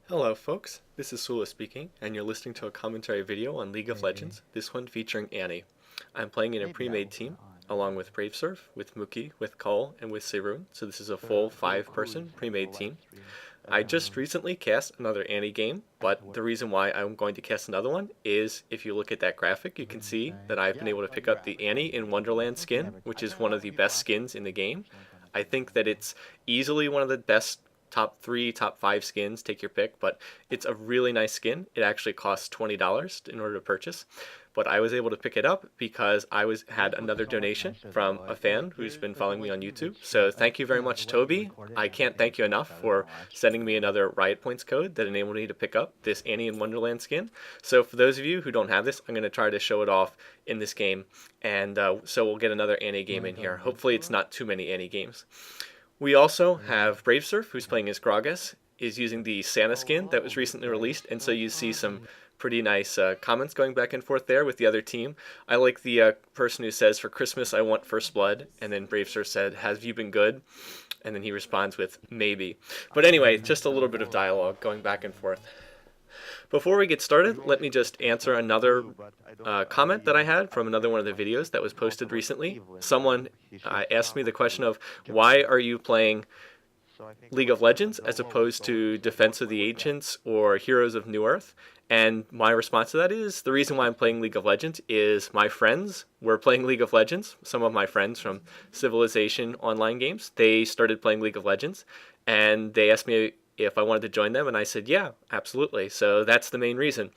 Hello folks, this is Sula speaking, and you're listening to a commentary video on League of Legends, this one featuring Annie. I'm playing in a pre-made team, along with Bravesurf, with Mookie, with Cole, and with Seirun, so this is a full 5-person pre-made team. I just recently cast another Annie game, but the reason why I'm going to cast another one is if you look at that graphic, you can see that I've been able to pick up the Annie in Wonderland skin, which is one of the best skins in the game. I think that it's easily one of the best top 3, top 5 skins, take your pick, but it's a really nice skin. It actually costs $20 in order to purchase, but I was able to pick it up because had another donation from a fan who's been following me on YouTube. So thank you very much, Toby. I can't thank you enough for sending me another Riot Points code that enabled me to pick up this Annie in Wonderland skin. So for those of you who don't have this, I'm going to try to show it off in this game, and so we'll get another Annie game in here. Hopefully it's not too many Annie games. We also have Bravesurf, who's playing as Gragas, is using the Santa skin that was recently released, and so you see some pretty nice comments going back and forth there with the other team. I like the person who says, "For Christmas I want First Blood," and then Bravesurf said, "Have you been good?" And then he responds with, "Maybe." But anyway, just a little bit of dialogue going back and forth. Before we get started, let me just answer another comment that I had from another one of the videos that was posted recently. Someone asked me the question of, why are you playing League of Legends as opposed to Defense of the Ancients or Heroes of New Earth? And my response to that is, the reason why I'm playing League of Legends is my friends were playing League of Legends. Some of my friends from Civilization online games, they started playing League of Legends, and they asked me if I wanted to join them, and I said, yeah, absolutely. So that's the main reason.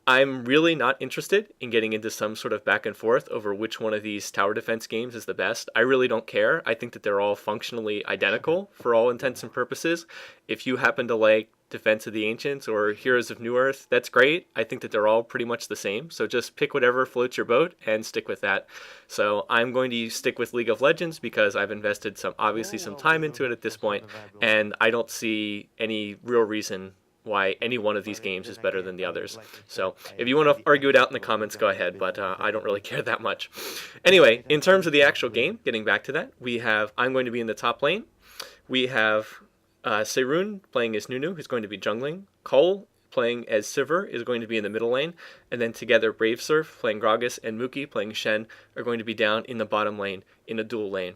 I'm really not interested in getting into some sort of back and forth over which one of these tower defense games is the best. I really don't care. I think that they're all functionally identical for all intents and purposes. If you happen to like Defense of the Ancients or Heroes of New Earth, that's great. I think that they're all pretty much the same. So just pick whatever floats your boat and stick with that. So I'm going to stick with League of Legends because I've invested obviously some time into it at this point, and I don't see any real reason why any one of these games is better than the others. So if you want to argue it out in the comments, go ahead, but I don't really care that much. Anyway, in terms of the actual game, getting back to that, I'm going to be in the top lane. We have Seirun playing as Nunu, who's going to be jungling. Cole playing as Sivir is going to be in the middle lane. And then together, Bravesurf playing Gragas and Mookie playing Shen are going to be down in the bottom lane in a dual lane.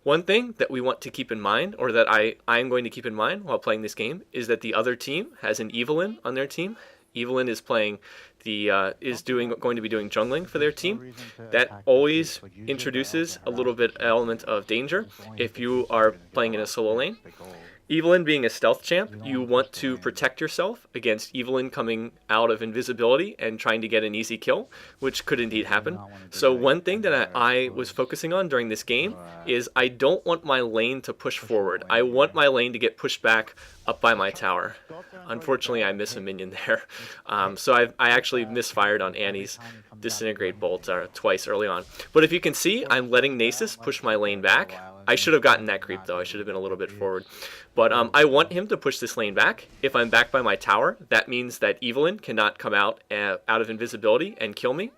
One thing that we want to keep in mind, or that I'm going to keep in mind while playing this game, is that the other team has an Evelynn on their team. Evelynn is playing going to be doing jungling for their team. That always introduces a little bit element of danger if you are playing in a solo lane. Evelynn being a stealth champ, you want to protect yourself against Evelynn coming out of invisibility and trying to get an easy kill, which could indeed happen. So one thing that I was focusing on during this game is I don't want my lane to push forward. I want my lane to get pushed back up by my tower. Unfortunately, I miss a minion there. So I actually misfired on Annie's Disintegrate Bolt twice early on. But if you can see, I'm letting Nasus push my lane back. I should have gotten that creep, though. I should have been a little bit forward. But I want him to push this lane back. If I'm back by my tower, that means that Evelynn cannot come out of invisibility and kill me.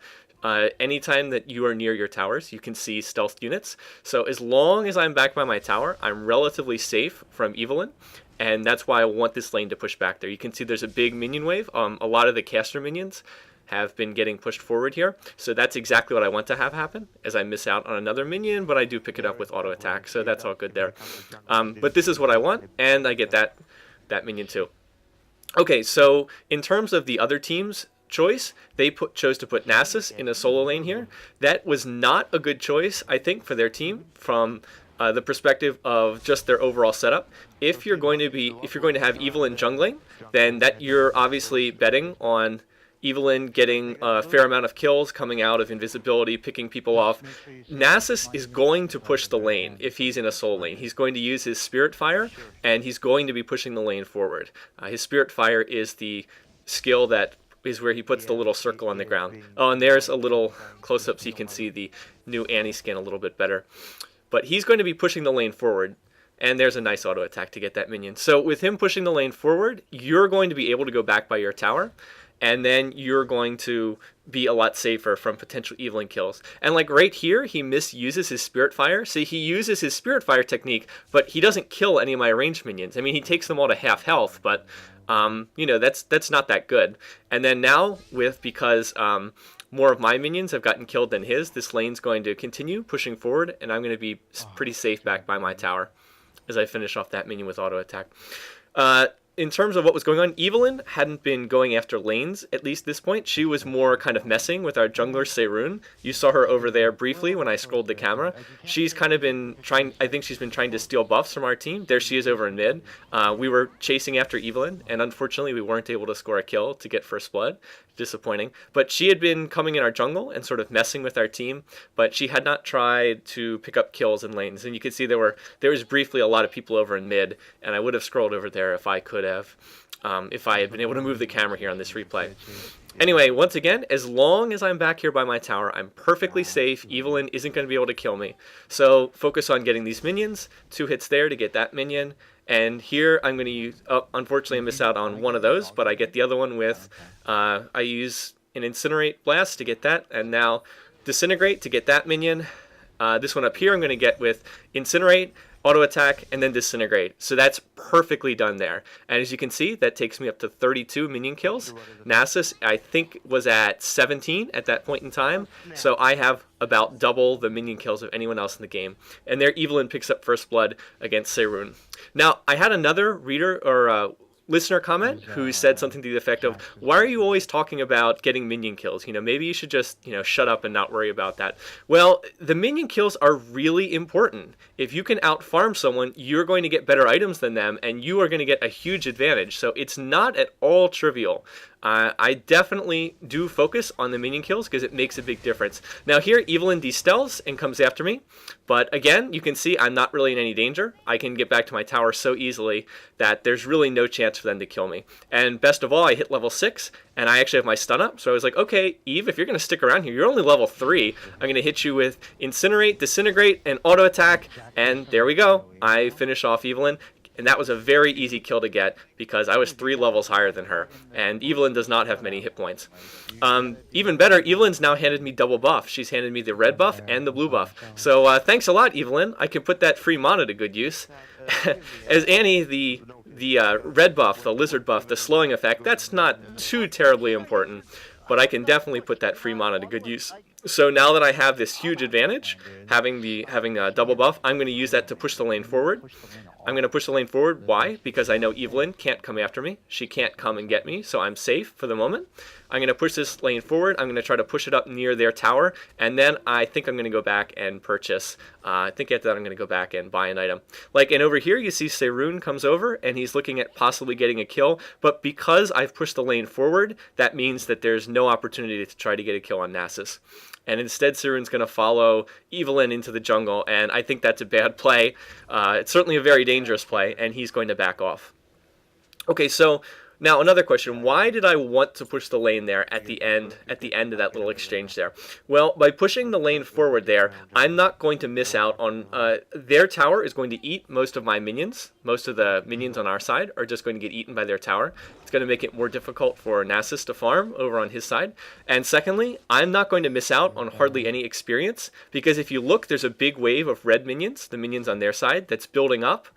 Anytime that you are near your towers, you can see stealth units. So as long as I'm back by my tower, I'm relatively safe from Evelynn. And that's why I want this lane to push back there. You can see there's a big minion wave. A lot of the caster minions have been getting pushed forward here. So that's exactly what I want to have happen, as I miss out on another minion, but I do pick it up with auto attack, so that's all good there. But this is what I want, and I get that minion too. Okay, so in terms of the other team's choice, they chose to put Nasus in a solo lane here. That was not a good choice, I think, for their team from the perspective of just their overall setup. If you're going to have Evelynn jungling, then that you're obviously betting on Evelynn getting a fair amount of kills, coming out of invisibility, picking people off. Nasus is going to push the lane if he's in a solo lane. He's going to use his Spirit Fire, and he's going to be pushing the lane forward. His Spirit Fire is the skill that is where he puts the little circle on the ground. Oh, and there's a little close-up so you can see the new Annie skin a little bit better. But he's going to be pushing the lane forward, and there's a nice auto attack to get that minion. So with him pushing the lane forward, you're going to be able to go back by your tower, and then you're going to be a lot safer from potential Evelynn kills. And like right here, he misuses his Spirit Fire. See, he uses his Spirit Fire technique, but he doesn't kill any of my ranged minions. I mean, he takes them all to half health, but that's not that good. And then now because more of my minions have gotten killed than his, this lane's going to continue pushing forward, and I'm going to be pretty safe back by my tower as I finish off that minion with auto attack. In terms of what was going on, Evelyn hadn't been going after lanes, at least this point. She was more kind of messing with our jungler, Seirun. You saw her over there briefly when I scrolled the camera. She's kind of been I think she's been trying to steal buffs from our team. There she is over in mid. We were chasing after Evelyn, and unfortunately we weren't able to score a kill to get first blood. Disappointing. But she had been coming in our jungle and sort of messing with our team, but she had not tried to pick up kills in lanes. And you can see there was briefly a lot of people over in mid, and I would have scrolled over there if I could have, if I had been able to move the camera here on this replay. Anyway, once again, as long as I'm back here by my tower, I'm perfectly safe. Evelyn isn't going to be able to kill me. So focus on getting these minions. 2 hits there to get that minion. And here I'm going to use, unfortunately I miss out on one of those, but I get the other one with, I use an Incinerate Blast to get that, and now Disintegrate to get that minion. This one up here I'm going to get with Incinerate, Auto Attack, and then Disintegrate. So that's perfectly done there. And as you can see, that takes me up to 32 minion kills. Nasus, I think, was at 17 at that point in time. So I have about double the minion kills of anyone else in the game. And there Evelyn picks up first blood against Seirun. Now, I had another reader or listener comment who said something to the effect of, why are you always talking about getting minion kills? Maybe you should just, shut up and not worry about that. Well, the minion kills are really important. If you can out-farm someone, you're going to get better items than them, and you are going to get a huge advantage. So it's not at all trivial. I definitely do focus on the minion kills because it makes a big difference. Now here, Evelyn de-stealths and comes after me. But again, you can see I'm not really in any danger. I can get back to my tower so easily that there's really no chance for them to kill me. And best of all, I hit level 6, and I actually have my stun up. So I was like, okay, Eve, if you're going to stick around here, you're only level 3. I'm going to hit you with Incinerate, Disintegrate, and Auto Attack. And there we go. I finish off Evelyn. And that was a very easy kill to get because I was 3 levels higher than her. And Evelyn does not have many hit points. Even better, Evelyn's now handed me double buff. She's handed me the red buff and the blue buff. So thanks a lot, Evelyn. I can put that free mana to good use. As Annie, the red buff, the lizard buff, the slowing effect, that's not too terribly important. But I can definitely put that free mana to good use. So now that I have this huge advantage, having a double buff, I'm going to use that to push the lane forward. I'm going to push the lane forward. Why? Because I know Evelyn can't come after me. She can't come and get me, so I'm safe for the moment. I'm going to push this lane forward. I'm going to try to push it up near their tower, and then I think I'm going to go back and purchase. I think after that I'm going to go back and buy an item. And over here you see Seirun comes over, and he's looking at possibly getting a kill, but because I've pushed the lane forward, that means that there's no opportunity to try to get a kill on Nasus. And instead, Seirun's going to follow Evelyn into the jungle, and I think that's a bad play. It's certainly a very dangerous play, and he's going to back off. Okay, so now another question. Why did I want to push the lane there at the end of that little exchange there? Well, by pushing the lane forward there, I'm not going to miss out on... their tower is going to eat most of my minions. Most of the minions on our side are just going to get eaten by their tower. It's going to make it more difficult for Nasus to farm over on his side. And secondly, I'm not going to miss out on hardly any experience, because if you look, there's a big wave of red minions, the minions on their side, that's building up.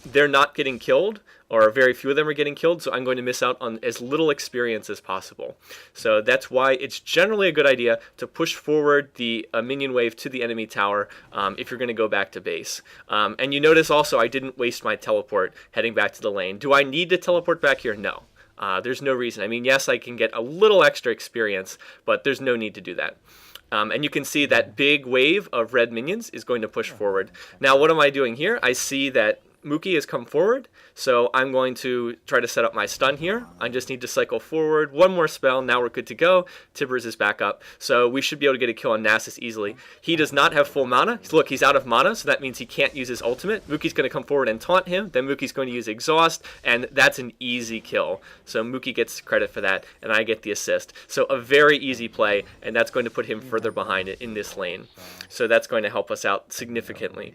They're not getting killed, or very few of them are getting killed, so I'm going to miss out on as little experience as possible. So that's why it's generally a good idea to push forward the minion wave to the enemy tower if you're going to go back to base. And you notice also I didn't waste my teleport heading back to the lane. Do I need to teleport back here? No. There's no reason. I mean, yes, I can get a little extra experience, but there's no need to do that. And you can see that big wave of red minions is going to push forward. Now, what am I doing here? I see that Mookie has come forward, so I'm going to try to set up my stun here. I just need to cycle forward. One more spell, now we're good to go. Tibbers is back up, so we should be able to get a kill on Nasus easily. He does not have full mana. Look, he's out of mana, so that means he can't use his ultimate. Mookie's going to come forward and taunt him, then Mookie's going to use Exhaust, and that's an easy kill. So Mookie gets credit for that, and I get the assist. So a very easy play, and that's going to put him further behind it in this lane. So that's going to help us out significantly.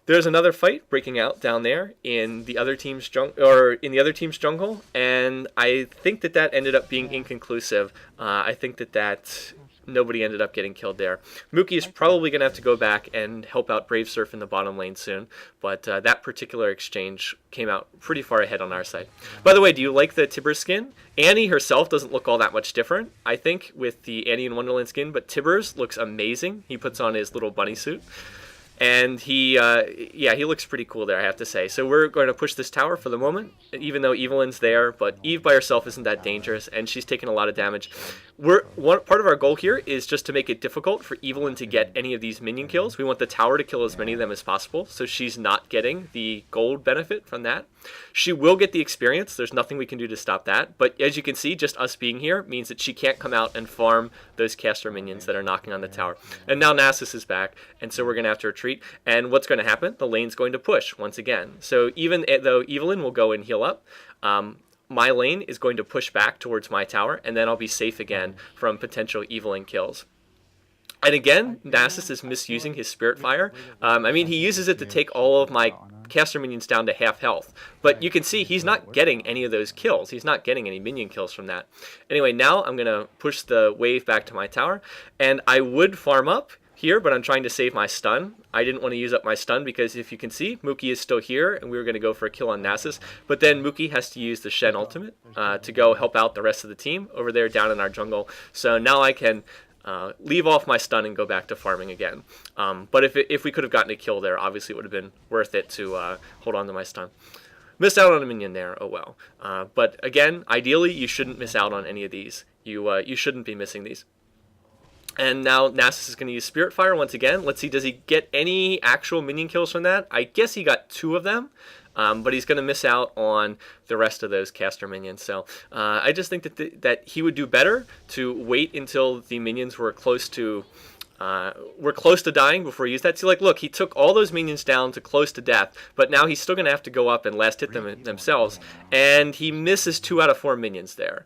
There's another fight breaking out down there in the other team's jungle, and I think that ended up being inconclusive. I think that nobody ended up getting killed there. Mookie is probably going to have to go back and help out Brave Surf in the bottom lane soon, but that particular exchange came out pretty far ahead on our side. By the way, do you like the Tibber skin? Annie herself doesn't look all that much different, I think, with the Annie in Wonderland skin, but Tibber's looks amazing. He puts on his little bunny suit. And he looks pretty cool there, I have to say. So we're going to push this tower for the moment, even though Evelyn's there. But Eve by herself isn't that dangerous, and she's taking a lot of damage. Part of our goal here is just to make it difficult for Evelyn to get any of these minion kills. We want the tower to kill as many of them as possible, so she's not getting the gold benefit from that. She will get the experience. There's nothing we can do to stop that. But as you can see, just us being here means that she can't come out and farm those caster minions that are knocking on the tower. And now Nasus is back, and so we're going to have to retreat. And what's going to happen? The lane's going to push once again. So even though Evelyn will go and heal up, my lane is going to push back towards my tower, and then I'll be safe again from potential Evelyn kills. And again, Nasus is misusing his Spirit Fire. I mean, he uses it to take all of my caster minions down to half health. But you can see he's not getting any of those kills. He's not getting any minion kills from that. Anyway, now I'm going to push the wave back to my tower. And I would farm up here, but I'm trying to save my stun. I didn't want to use up my stun because if you can see, Mookie is still here, and we were going to go for a kill on Nasus. But then Mookie has to use the Shen ultimate to go help out the rest of the team over there down in our jungle. So now I can leave off my stun and go back to farming again. But if we could have gotten a kill there, obviously it would have been worth it to hold on to my stun. Missed out on a minion there, oh well. But again, ideally you shouldn't miss out on any of these. You shouldn't be missing these. And now Nasus is going to use Spirit Fire once again. Let's see, does he get any actual minion kills from that? I guess he got 2 of them. But he's going to miss out on the rest of those caster minions. So I just think that he would do better to wait until the minions were close to dying before he used that. See, like, look, he took all those minions down to close to death, but now he's still going to have to go up and last hit them themselves, and he misses 2 out of 4 minions there.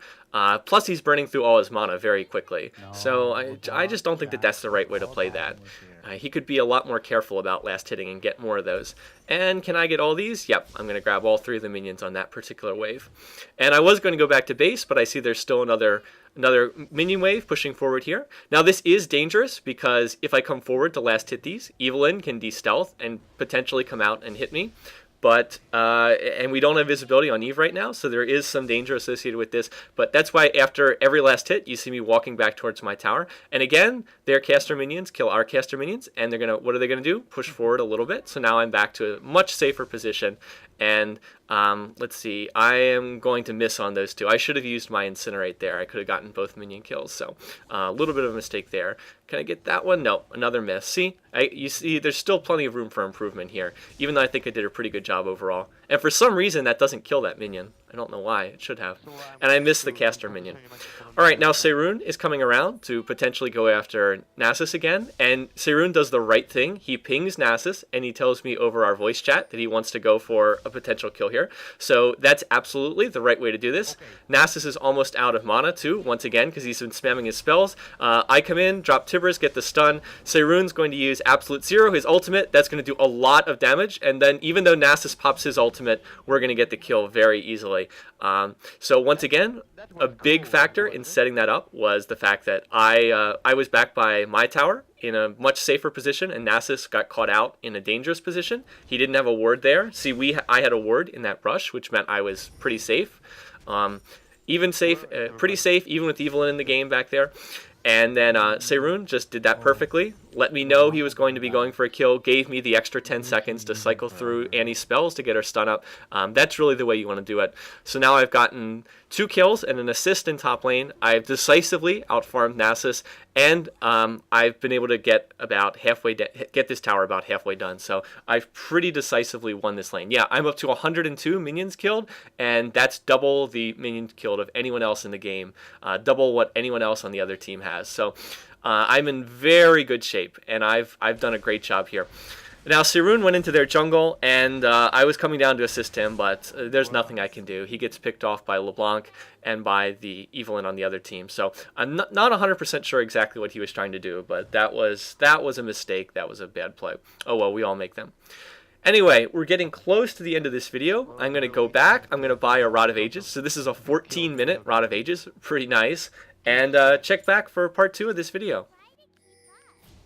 Plus, he's burning through all his mana very quickly. So I just don't think that that's the right way to play that. He could be a lot more careful about last hitting and get more of those. And can I get all these? Yep, I'm going to grab all 3 of the minions on that particular wave. And I was going to go back to base, but I see there's still another minion wave pushing forward here. Now this is dangerous because if I come forward to last hit these, Evelyn can de-stealth and potentially come out and hit me. But, and we don't have visibility on Eve right now, so there is some danger associated with this. But that's why after every last hit, you see me walking back towards my tower. And again, their caster minions kill our caster minions, and they're gonna, what are they gonna do? Push forward a little bit. So now I'm back to a much safer position. And let's see, I am going to miss on those 2. I should have used my Incinerate there. I could have gotten both minion kills, so a little bit of a mistake there. Can I get that one? No, another miss. See, you see, there's still plenty of room for improvement here, even though I think I did a pretty good job overall. And for some reason, that doesn't kill that minion. I don't know why. It should have. And I missed the caster minion. All right, now Seirun is coming around to potentially go after Nasus again. And Seirun does the right thing. He pings Nasus, and he tells me over our voice chat that he wants to go for a potential kill here. So that's absolutely the right way to do this. Nasus is almost out of mana, too, once again, because he's been spamming his spells. I come in, drop Tibbers, get the stun. Seirun's going to use Absolute Zero, his ultimate. That's going to do a lot of damage. And then even though Nasus pops his ultimate, we're going to get the kill very easily. So once again, a big factor in setting that up was the fact that I was back by my tower in a much safer position, and Nasus got caught out in a dangerous position. He didn't have a ward there. See, I had a ward in that brush, which meant I was pretty safe. Pretty safe, even with Evelyn in the game back there. And then Seirun just did that perfectly. Let me know he was going to be going for a kill, gave me the extra 10 seconds to cycle through Annie's spells to get her stun up. That's really the way you want to do it. So now I've gotten 2 kills and an assist in top lane. I've decisively outfarmed Nasus, and I've been able to get about get this tower about halfway done. So I've pretty decisively won this lane. Yeah, I'm up to 102 minions killed, and that's double the minions killed of anyone else in the game, double what anyone else on the other team has. So I'm in very good shape, and I've done a great job here. Now, Seirun went into their jungle, and I was coming down to assist him, but there's nothing I can do. He gets picked off by LeBlanc and by the Evelyn on the other team. So I'm not 100% sure exactly what he was trying to do, but that was a mistake. That was a bad play. Oh, well, we all make them. Anyway, we're getting close to the end of this video. I'm going to go back. I'm going to buy a Rod of Ages. So this is a 14-minute Rod of Ages. Pretty nice. And check back for part 2 of this video.